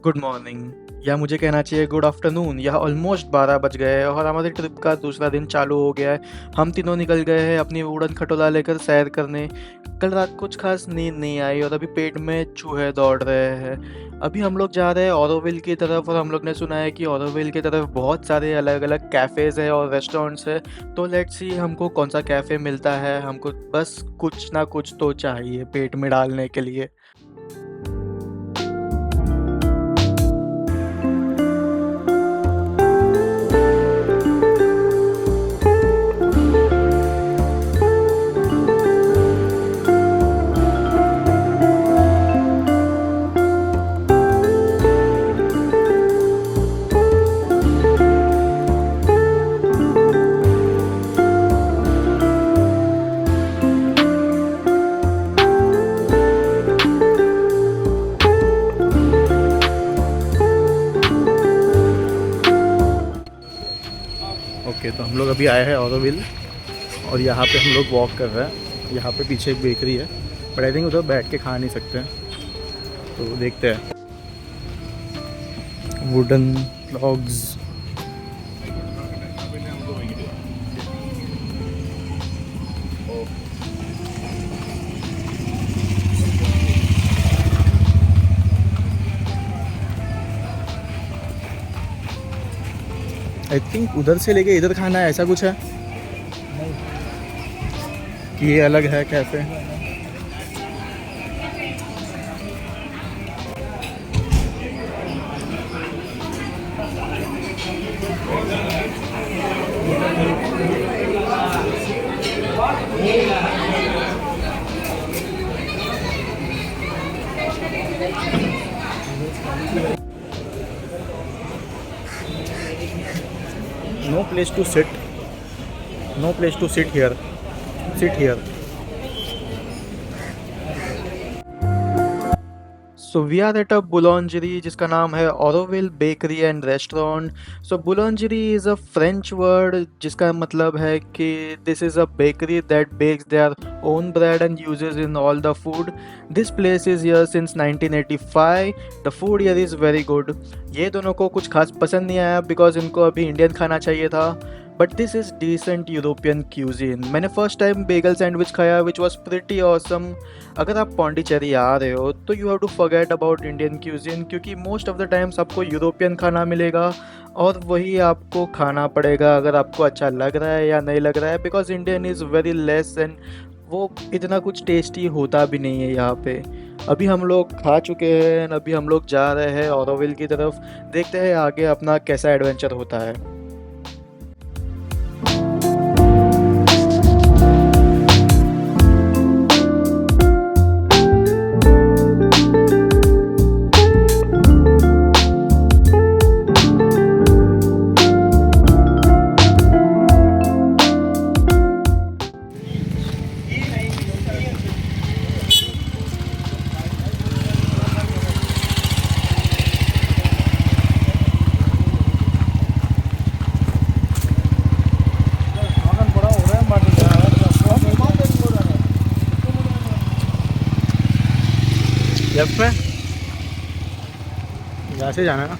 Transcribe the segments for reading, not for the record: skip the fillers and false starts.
Good morning या मुझे कहना चाहिए गुड आफ्टरनून। यह ऑलमोस्ट 12 बज गए हैं और हमारे ट्रिप का दूसरा दिन चालू हो गया है। हम तीनों निकल गए हैं अपनी उड़न खटोला लेकर सैर करने। कल रात कुछ खास नींद नहीं आई और अभी पेट में चूहे दौड़ रहे हैं। अभी हम लोग जा रहे हैं ऑरोविल की तरफ और हम लोग ने सुना है कि ऑरोविल की तरफ बहुत सारे अलग अलग कैफ़ेज़ है और रेस्टोरेंट्स है। तो लेट्स सी हमको कौन सा कैफ़े मिलता है। हमको बस कुछ ना कुछ तो चाहिए पेट में डालने के लिए। ओके तो हम लोग अभी आए हैं ऑरोविल और यहाँ पे हम लोग वॉक कर रहे हैं। यहाँ पे पीछे एक बेकरी है बट आई थिंक उधर बैठ के खा नहीं सकते हैं, तो देखते हैं। Wooden logs. आई थिंक उधर से लेके इधर खाना है, ऐसा कुछ है कि ये अलग है cafe. No place to sit, no place to sit here, sit here. So we are at a boulangerie जिसका नाम है Auroville bakery and restaurant. So boulangerie is a French word जिसका मतलब है कि this is a bakery that bakes their own bread and uses in all the food. This place is here since 1985। The food here is very good. ये दोनों को कुछ खास पसंद नहीं आया बिकॉज इनको अभी इंडियन खाना चाहिए था, but this is decent European cuisine. मैंने फर्स्ट टाइम बेगल सैंडविच खाया विच वॉज प्रिटी ऑसम। अगर आप पौंडीचेरी आ रहे हो तो you have to forget about Indian cuisine, क्योंकि मोस्ट ऑफ द टाइम्स आपको यूरोपियन खाना मिलेगा और वही आपको खाना पड़ेगा अगर आपको अच्छा लग रहा है या नहीं लग रहा है, because Indian is very less and वो इतना कुछ टेस्टी होता भी नहीं है यहाँ पे। अभी हम लोग खा चुके हैं, अभी हम लोग जा रहे हैं ऑरोविल की तरफ। देखते हैं आगे अपना कैसा एडवेंचर होता है। लेफ्ट में यहाँ से जाना है ना।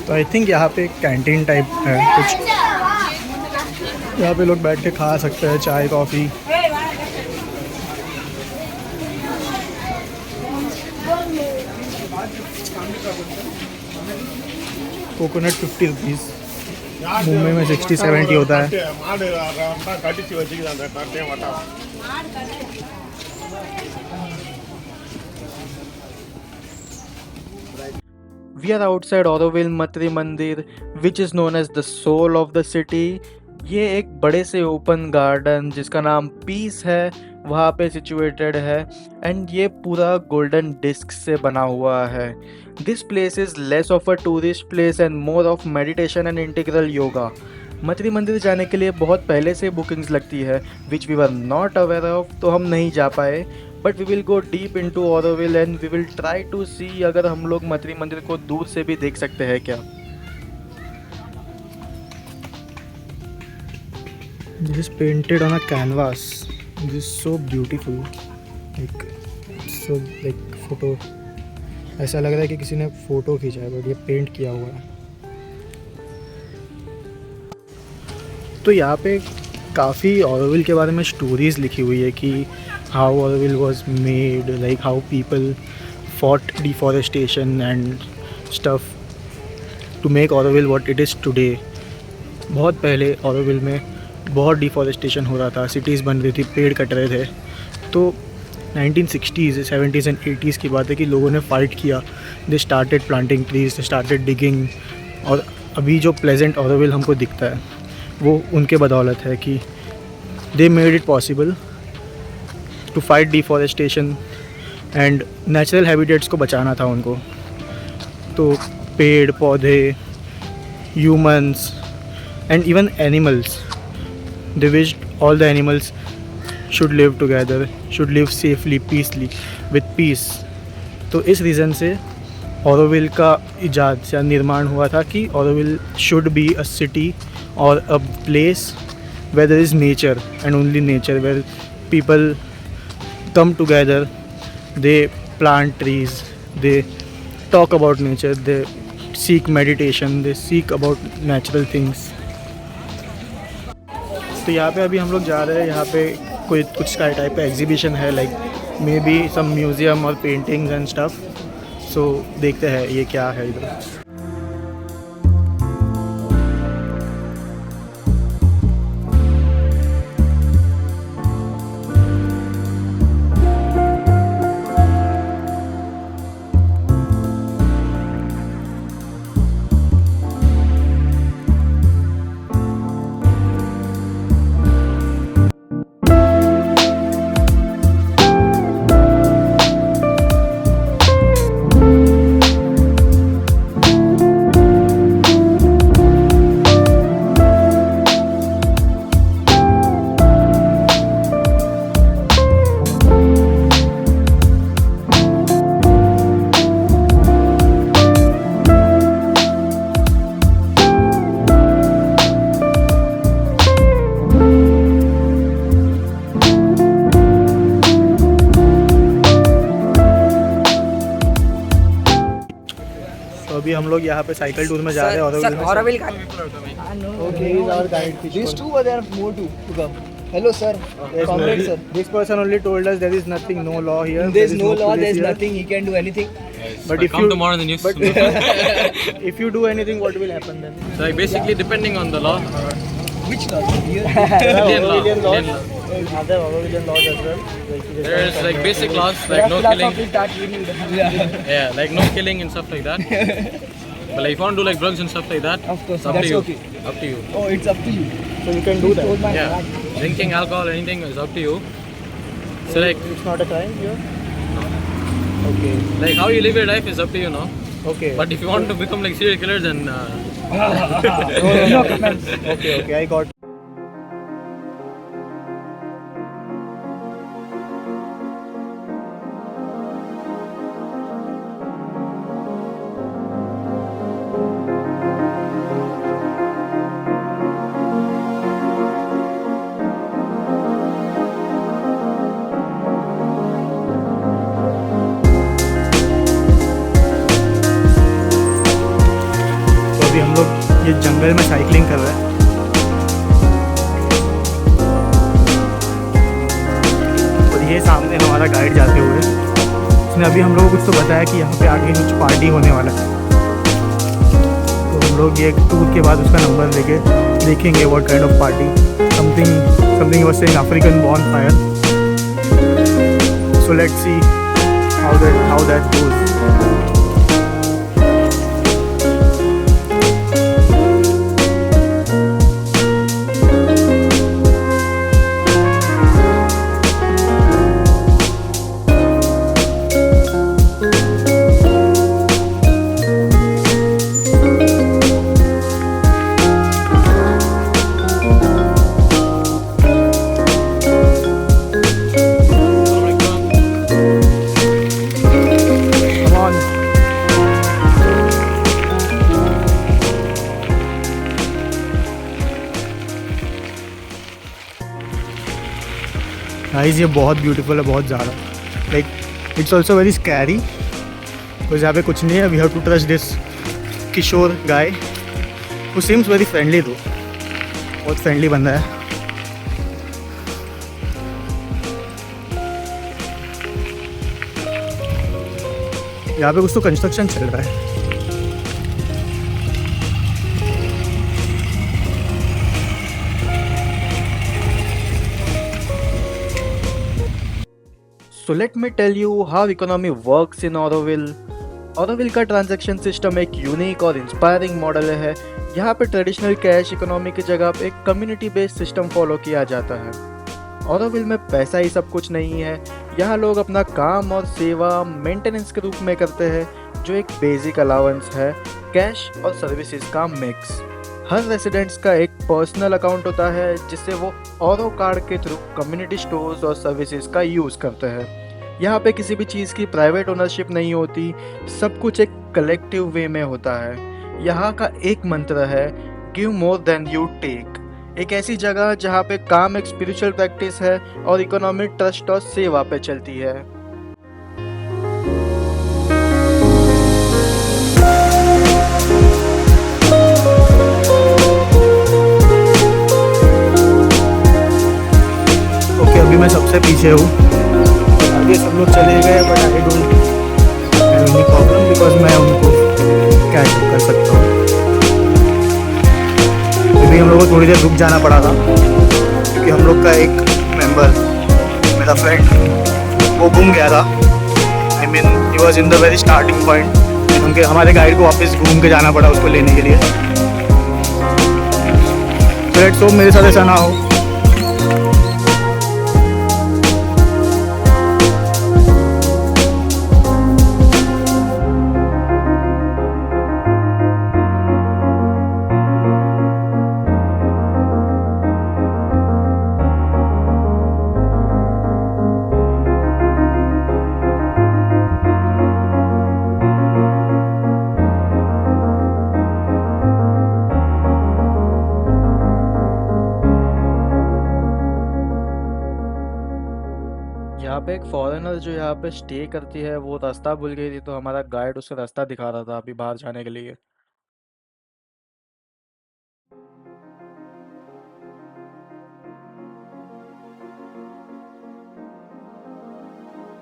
तो आई थिंक यहाँ पे कैंटीन टाइप है कुछ, यहाँ पे लोग बैठ के खा सकते हैं चाय कॉफ़ी। कोकोनट 50 रुपीज़, मुंबई में 60-70 होता है। We are outside Auroville Matri Mandir, which is known as the soul of the city. ये एक बड़े से ओपन गार्डन जिसका नाम पीस है वहाँ पे सिचुएटेड है एंड ये पूरा गोल्डन डिस्क से बना हुआ है। This place is less of a tourist place and more of meditation and integral yoga. मत्री मंदिर जाने के लिए बहुत पहले से बुकिंग्स लगती है which we were not aware of, तो हम नहीं जा पाए। But we will go deep into Auroville and we will try to see अगर हम लोग मत्री मंदिर को दूर से भी देख सकते हैं क्या। This is painted on a canvas. This is so beautiful. Like so like photo. ऐसा लग रहा है कि किसी ने फ़ोटो खींचा है बट ये पेंट किया हुआ है. तो यहाँ पे काफ़ी ऑरोविल के बारे में स्टोरीज़ लिखी हुई है कि how Auroville was made, like how people fought deforestation and stuff to make Auroville what it is today. बहुत पहले ऑरोविल में बहुत डिफॉरेस्टेशन हो रहा था, सिटीज़ बन रही थी, पेड़ कट रहे थे. तो 1960s 70s एंड 80s की बात है कि लोगों ने फाइट किया. They started planting trees, they started digging. और अभी जो प्लेजेंट ऑरोविल हमको दिखता है वो उनके बदौलत है कि they made it possible to fight deforestation and natural habitats को बचाना था उनको. तो पेड़ पौधे, humans and even animals, they wished all the animals should live together, should live safely, peacefully, with peace. तो इस रीज़न से ऑरोविल का इजाद या निर्माण हुआ था कि Auroville should be a city और a place where there is nature and only nature, where people come together, they plant trees, they talk about nature, they seek meditation, they seek about natural things. तो यहाँ पे अभी हम लोग जा रहे हैं. यहाँ पे कोई कुछ टाइप का एग्जीबिशन है, like may be some museum और पेंटिंग्स एंड स्टफ. सो देखते हैं ये क्या है इधर. अभी हम लोग यहाँ पे साइकिल टूर में जा रहे हैं ऑरोविल का. Okay, he's our guide. These two were there more to come. Hello sir, comrade sir. This person only told us there is nothing, no law here. There's no law, police there's here. nothing, he can do anything. But if come you tomorrow in the news. but if you do anything, what will happen then? So like basically depending on the law. Which law? There are Indian law. Orwellian laws. Indian law. Are there Orwellian laws as well? There's like basic laws like no killing. Yeah, like no killing and stuff like that. But like if you want to do like drugs and stuff like that, Of course, it's up to that's you. okay. Up to you. Oh, it's up to you. So you can do that. Told my Yeah. dad. Drinking alcohol, anything is up to you. So like It's not a crime here. Okay. how you live your life is up to you, no? Okay. But if you want to become like serial killers, then No comments. Okay. I got. अभी हम लोग ये जंगल में cycling कर रहे हैं. और ये सामने हमारा गाइड जाते हुए उसने अभी हम लोगों को कुछ तो बताया कि यहाँ पे आगे कुछ पार्टी होने वाला है. तो हम लोग ये टूर के बाद उसका नंबर लेके देखेंगे what kind of party. Something was saying African bonfire. So let's see how that goes. Come on. Guys ये बहुत ब्यूटीफुल है, बहुत ज़्यादा। Like it's also very scary, because यहाँ पे कुछ नहीं है। We have to trust this Kishore guy who seems very friendly, though बहुत फ्रेंडली बंदा है। यहाँ पे कुछ तो कंस्ट्रक्शन चल रहा है। So let me tell you how economy works in Auroville. Auroville का ट्रांजैक्शन सिस्टम एक यूनिक और इंस्पायरिंग मॉडल है। यहाँ पे ट्रेडिशनल कैश इकोनॉमी की जगह पे एक कम्युनिटी बेस्ड सिस्टम फॉलो किया जाता है। ऑरोविल में पैसा ही सब कुछ नहीं है। यहाँ लोग अपना काम और सेवा मेंटेनेंस के रूप में करते हैं, जो एक बेसिक अलाउंस है, कैश और सर्विसेज का मिक्स। हर रेसिडेंट्स का एक पर्सनल अकाउंट होता है जिससे वो ऑरो कार्ड के थ्रू कम्युनिटी स्टोर्स और सर्विसेज का यूज़ करते हैं। यहाँ पे किसी भी चीज़ की प्राइवेट ओनरशिप नहीं होती, सब कुछ एक कलेक्टिव वे में होता है। यहाँ का एक मंत्र है, give more than you take. एक ऐसी जगह जहाँ पे काम एक स्पिरिचुअल प्रैक्टिस है और इकोनॉमी ट्रस्ट और सेवा पे चलती है। ओके, अभी मैं सबसे पीछे हूँ, आगे सब लोग चले गए, but I don't have any problem because मैं उनको कैच कर सकता हूँ। अभी हम लोग को थोड़ी देर रुक जाना पड़ा था क्योंकि हम लोग का एक मेंबर, मेरा फ्रेंड, वो गुम गया था। I mean he was in the very starting point. उनके हमारे गाइड को वापस घूम के जाना पड़ा उसको लेने के लिए। तो लेट्स होप मेरे साथ ऐसा ना हो। यहाँ पे एक फॉरेनर जो यहाँ पे स्टे करती है वो रास्ता भूल गई थी, तो हमारा गाइड उसका रास्ता दिखा रहा था अभी बाहर जाने के लिए।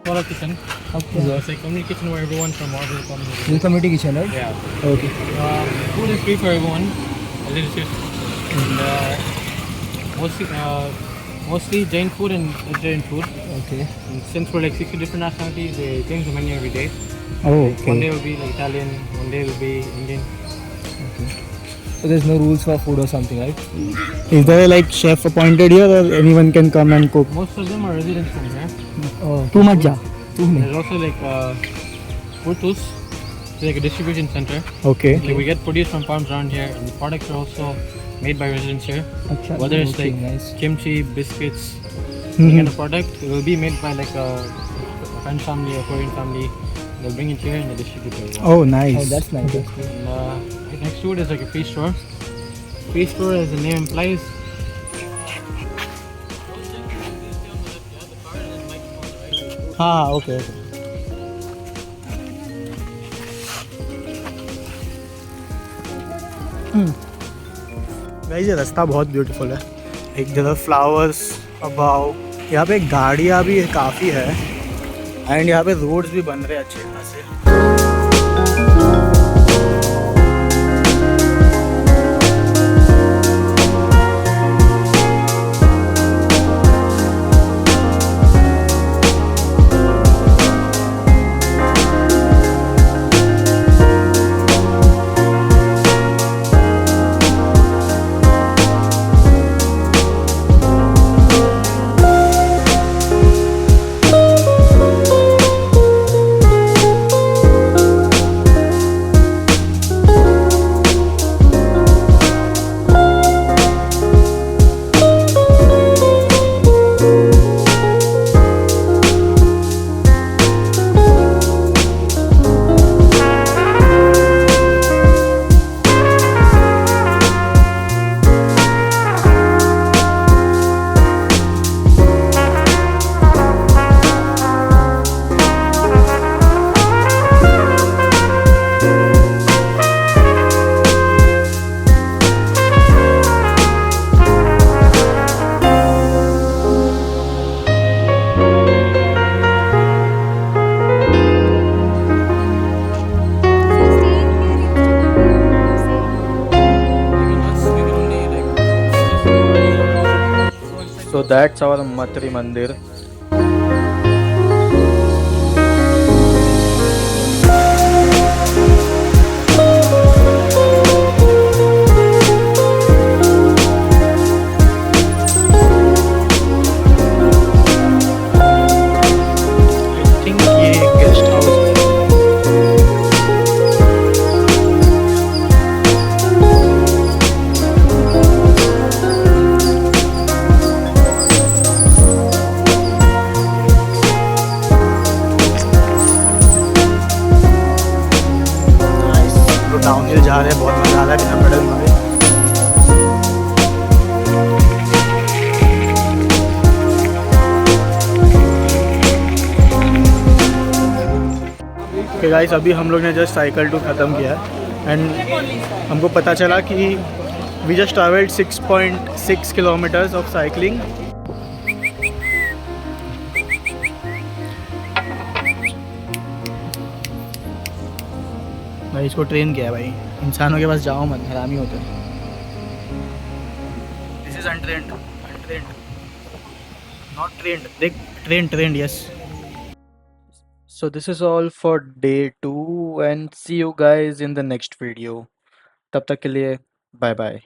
Follow kitchen. Okay. So it's like community kitchen where everyone from Auroville comes. This is community kitchen, right? Yeah. Okay. Food is free for everyone. Delicious. And mostly Jain food and vegetarian food. Okay. And since we're like 60 different nationalities, they change the menu every day. Oh, Like, one day will be like Italian, one day will be Indian. So there's no rules for food or something, right? Is there a like chef appointed here or anyone can come and cook? Most of them are residents from here. Oh. Too much ja. There's also like Purtus, it's like a distribution center. Okay. Like we get produce from farms around here, and the products are also made by residents here. Acha. Whether it's Okay, like nice. kimchi, biscuits, any kind of product, it will be made by like a French family or Korean family. They'll bring it here and they distribute it. Oh, nice. Oh, that's nice. And, right next to it is like a free store. Free store, as the name implies. हाँ, okay, okay. Guys ये रास्ता बहुत beautiful है। एक जगह flowers about, यहाँ पे गाड़ियाँ भी काफ़ी है एंड यहाँ पे रोड्स भी बन रहे हैं अच्छे खासे। So that's our Matri Mandir. I think ये गेस्ट हाउस है। नाइस। तो डाउनहिल जा रहे हैं, बहुत मज़ा आ रहा है बिना पेडल मारे। ओके गाइस, अभी हम लोग ने जस्ट साइकिल टू ख़त्म किया है एंड हमको पता चला कि we just travelled 6.6 kilometres of cycling. भाई इसको ट्रेन किया है भाई, इंसानों के पास जाओ मत, हरामी होते हैं। This is untrained, untrained, not trained. देख, trained, yes. So this is all for day 2 and see you guys in the next video. तब तक के लिए bye bye.